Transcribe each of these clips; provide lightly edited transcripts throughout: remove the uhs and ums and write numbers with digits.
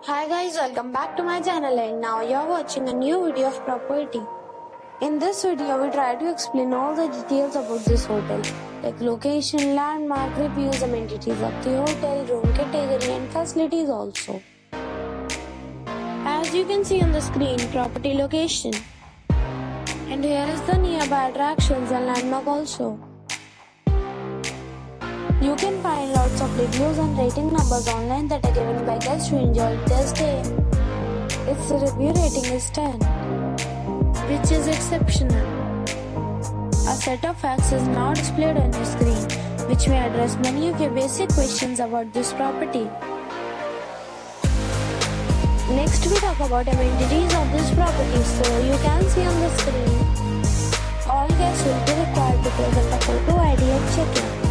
Hi guys, welcome back to my channel and now you're watching a new video of property. In this video, we try to explain all the details about this hotel, like location, landmark, reviews, amenities of the hotel, room category and facilities also. As you can see on the screen, property location. And here is the nearby attractions and landmark also. You can find lots of reviews and rating numbers online that are given by guests who enjoyed their stay. Its review rating is 10, which is exceptional. A set of facts is now displayed on your screen, which may address many of your basic questions about this property. Next, we talk about amenities of this property. So you can see on the screen, all guests will be required to present a photo ID at check-in.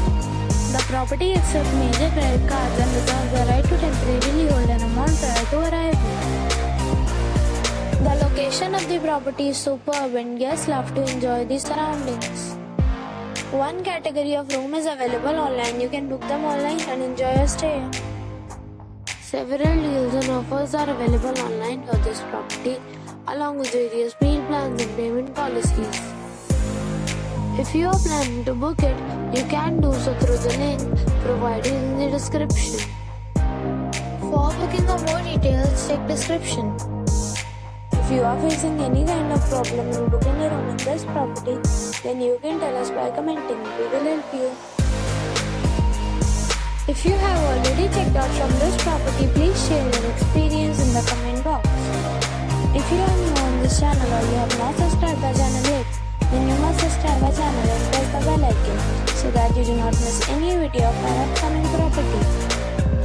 The property accepts major credit cards and reserves the right to temporarily hold an amount prior to arrival. The location of the property is superb and guests love to enjoy the surroundings. One category of room is available online. You can book them online and enjoy your stay. Several deals and offers are available online for this property, along with various meal plans and payment policies. If you are planning to book it, you can do so through the link provided in the description. For booking or more details, check description. If you are facing any kind of problem in booking a room in this property, then you can tell us by commenting. We will help you. If you have already checked out from this property, please share your experience in the comment box. If you are new on this channel or you have not subscribed our channel yet, then you must subscribe our channel and press the bell icon so that you do not miss any video of our upcoming property.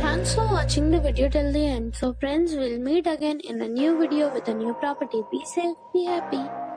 Thanks for watching the video till the end. So friends, we'll meet again in a new video with a new property. Be safe, be happy.